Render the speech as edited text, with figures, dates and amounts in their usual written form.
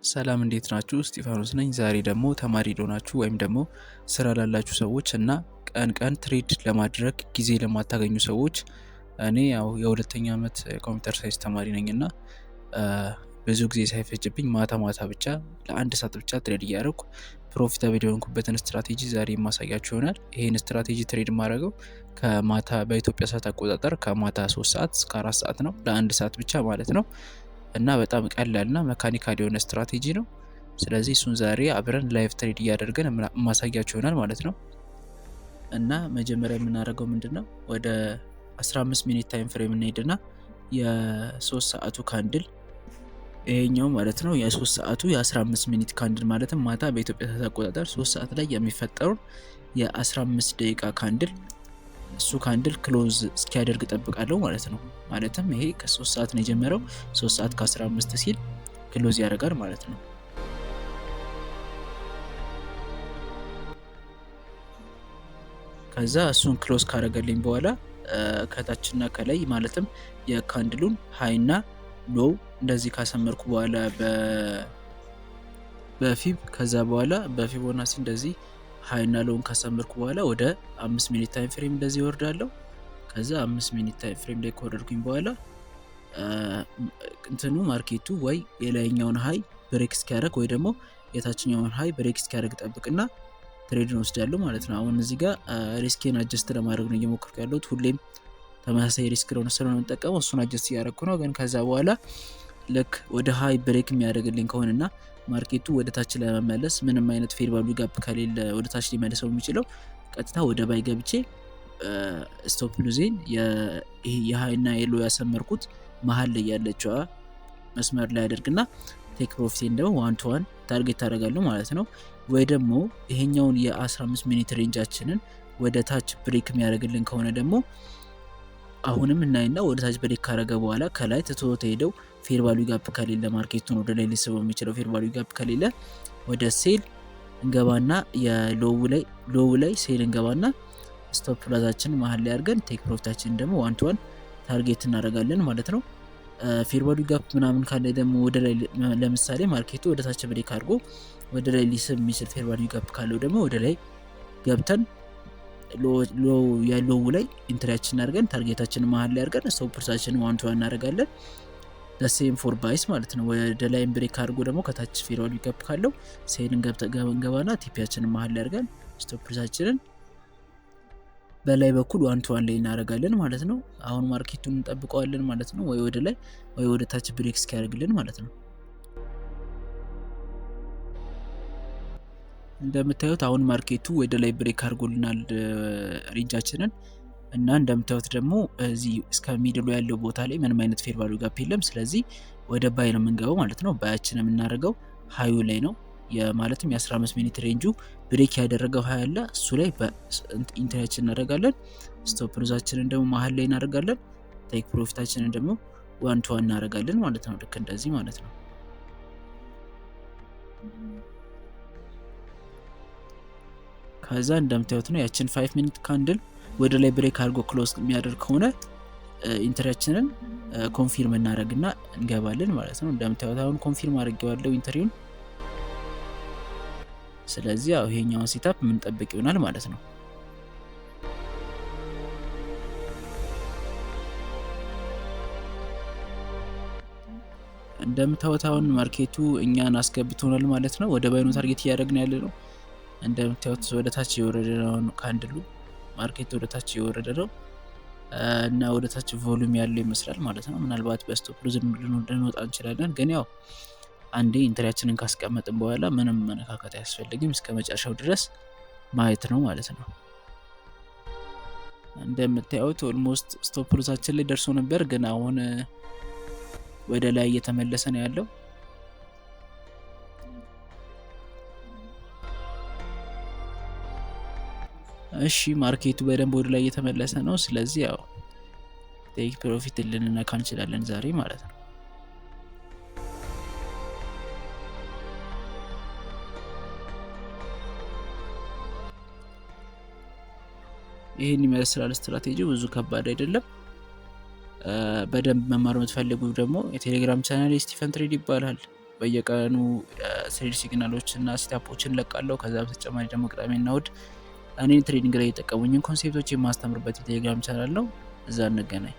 ሰላም እንዴት ናችሁ? እስጢፋኖስ ነኝ። ዛሬ ደግሞ ተማሪ ለሆናችሁ ወይም ደግሞ ስራ ላላችሁ ሰዎች እና ቀን ቀን ትሬድ ለማድረግ ጊዜ ለማታገኙ ሰዎች እኔ ያው የሁለተኛ ዓመት ኮምፒውተር ሳይንስ ተማሪ ነኝ እና ብዙ ጊዜ ሳይፈጅብኝ ማታ ማታ ብቻ ለአንድ ሰዓት ብቻ ትሬድ እያደረኩ ፕሮፊታብል የሆንኩበትን ስትራቴጂ ዛሬ የማሳያችሁ ይሆናል። ይህን ስትራቴጂ ትሬድ የማደርገው ከማታ በኢትዮጵያ ሰዓት አቆጣጠር ከማታ 3 ሰዓት እስከ 4 ሰዓት ነው፣ ለአንድ ሰዓት ብቻ ማለት ነው። እና በጣም ቀላልና መካኒካል የሆነ ስትራቴጂ ነው። ስለዚህ እሱን ዛሬ አብረን ላይቭ ትሬድ እያደረገን ማሳያችሁ ይሆናል ማለት ነው። እና መጀመሪያ የምናደርገው ምንድነው ወደ 15 ሚኒት ታይም ፍሬም እንሄድና የ3 ሰዓቱ ካንድል ይሄኛው ማለት ነው። የ3 ሰዓቱ የ15 ሚኒት ካንድል ማለትም ማታ በኢትዮጵያ ሰዓት አቆጣጠር 3 ሰዓት ላይ የሚፈጠሩን የ15 ደቂቃ ካንድል እሱ ካንድል ክሎዝ እስኪያደርግ ጠብቃለሁ ማለት ነው። ማለትም ይሄ ከ3 ሰዓት ነው የጀመረው፣ 3 ሰዓት ከ15 ሲል ክሎዝ ያደርጋል ማለት ነው። ከዛ እሱን ክሎዝ ካደረገልኝ በኋላ ከታችና ከላይ ማለትም የካንድሉን ሃይና ሎው እንደዚህ ካሰመርኩ በኋላ በፊብ ከዛ በኋላ በፊቦናሲ እንደዚህ ሃይና ሎውን ካሰመርኩ በኋላ ወደ 5 ሚኒት ታይም ፍሬም እንደዚህ ወርዳለሁ። ከዛ 5 ሚኒት ታይም ፍሬም ላይ ከወረድኩኝ በኋላ እንትኑ ማርኬቱ ወይ የላይኛውን ሃይ ብሬክ እስኪያደርግ ወይ ደግሞ የታችኛውን ሃይ ብሬክ እስኪያደርግ ጠብቅና ትሬድን ወስዳለሁ ማለት ነው። አሁን እዚህ ጋር ሪስኬን አጀስት ለማድረግ ነው እየሞከርኩ ያለሁት። ሁሌም ተመሳሳይ ሪስክ ስለሆነ የምጠቀመው እሱን አጀስት እያደረኩ ነው። ግን ከዛ በኋላ ልክ ወደ ሃይ ብሬክ የሚያደርግልኝ ከሆነና ማርኬቱ ወደ ታች ለመመለስ ምንም አይነት ፌር ቫልዩ ጋፕ ከሌለ ወደ ታች ሊመለሰው የሚችለው ቀጥታ ወደ ባይ ገብቼ ስቶፕ ሉዜን የሃይና የሎ ያሰመርኩት መሀል ላይ ያለችዋ መስመር ላይ አደርግና ቴክ ፕሮፊቴን ደግሞ 1 to 1 ታርጌት ታደርጋለሁ ማለት ነው። ወይ ደግሞ ይሄኛውን የ15 ሚኒት ሬንጃችንን ወደ ታች ብሬክ የሚያደርግልን ከሆነ ደግሞ አሁንም እናይና ወደ ታች ብሬክ ካደረገ በኋላ ከላይ ትቶት ሄደው ፌር ቫልዩ ጋፕ ከሌለ ማርኬቱን ወደ ላይ ሊስበው የሚችለው ፌር ቫልዩ ጋፕ ከሌለ ወደ ሴል እንገባና የሎው ላይ ሴል እንገባና ስቶፕ ሎዛችን መሀል ላይ አድርገን ቴክ ፕሮፊታችን ደግሞ 1 to 1 ታርጌት እናደርጋለን ማለት ነው። ፌር ቫልዩ ጋፕ ምናምን ካለ ደግሞ ወደ ላይ ለምሳሌ ማርኬቱ ወደ ታች ብሬክ አድርጎ ወደ ላይ ሊስብ የሚችል ፌር ቫልዩ ጋፕ ካለው ደግሞ ወደ ላይ ገብተን ሎው ላይ ኢንትሪያችን አድርገን ታርጌታችን መሀል ላይ አድርገን ስቶፕ ሎዛችን 1 to 1 እናደርጋለን። ሴም ፎር ባይስ ማለት ነው። ወደ ላይ ብሬክ አድርጎ ደግሞ ከታች ፌር ቫልዩ ጋፕ ካለው ሴልን ገባና ቲፒያችንን መሀል ላይ አድርገን ስቶፕ ሎዛችንን በላይ በኩል 1 to 1 ላይ እናደርጋለን ማለት ነው። አሁን ማርኬቱን እንጠብቀዋለን ማለት ነው። ወይ ወደ ላይ ወይ ወደ ታች ብሬክ እስኪያደርግልን ማለት ነው። እንደምታዩት አሁን ማርኬቱ ወደ ላይ ብሬክ አድርጎልናል ሬንጃችንን እና እንደምታዩት ደግሞ እዚህ እስከ ሚድሉ ያለው ቦታ ላይ ምንም አይነት ፌር ቫልዩ ጋፕ የለም። ስለዚህ ወደ ባይ ነው የምንገባው ማለት ነው። ባያችን የምናደርገው ሃዩ ላይ ነው። ማለትም የ15 ሚኒት ሬንጁ ብሬክ ያደረገው ሃይ አለ፣ እሱ ላይ ኢንትሪያችን እናደርጋለን። ስቶፕ ሎዛችንን ደግሞ መሀል ላይ እናደርጋለን። ቴክ ፕሮፊታችንን ደግሞ 1 to 1 እናደርጋለን ማለት ነው። ልክ እንደዚህ ማለት ነው። ከዛ እንደምታዩት ነው ያችን 5 ሚኒት ካንድል ወደ ላይ ብሬክ አድርጎ ክሎዝ የሚያደርግ ከሆነ ኢንትሪያችንን ኮንፊርም እናደርግና እንገባለን ማለት ነው። እንደምታዩት አሁን ኮንፊርም አድርጌዋለሁ ኢንትሪውን። ስለዚህ ያው ይሄኛውን ሴታፕ ምን ጠብቅ ይሆናል ማለት ነው። እንደምታዩት አሁን ማርኬቱ እኛን አስገብቶናል ማለት ነው። ወደ ባይኑ ታርጌት እያደረግን ያለ ነው። እንደምታዩት ወደ ታች የወረደ ነው ካንድሉ፣ ማርኬቱ ወደ ታች የወረደ ነው እና ወደ ታች ቮሉም ያለው ይመስላል ማለት ነው። ምናልባት በስቶፕ ሎዝ ልንወጣ እንችላለን፣ ግን ያው አንዴ ኢንትሪያችንን ካስቀመጥን በኋላ ምንም መነካከት አያስፈልግም፣ እስከ መጨረሻው ድረስ ማየት ነው ማለት ነው። እንደምታዩት ኦልሞስት ስቶፕ ሎዛችን ላይ ደርሶ ነበር፣ ግን አሁን ወደ ላይ እየተመለሰ ነው ያለው። እሺ ማርኬቱ በደንብ ወደ ላይ እየተመለሰ ነው። ስለዚህ ያው ቴክ ፕሮፊት ልንነካ እንችላለን ዛሬ ማለት ነው። ይሄን ይመስላል ስትራቴጂው። ብዙ ከባድ አይደለም። በደንብ መማር የምትፈልጉ ደግሞ የቴሌግራም ቻናል ስቲፈን ትሬድ ይባላል። በየቀኑ ትሬድ ሲግናሎች እና ስታፖችን ለቃለሁ። ከዛ በተጨማሪ ደግሞ ቅዳሜና እሁድ እኔ ትሬዲንግ ላይ የጠቀሙኝን ኮንሴፕቶች የማስተምርበት የቴሌግራም ቻናል ነው። እዛ እንገናኝ።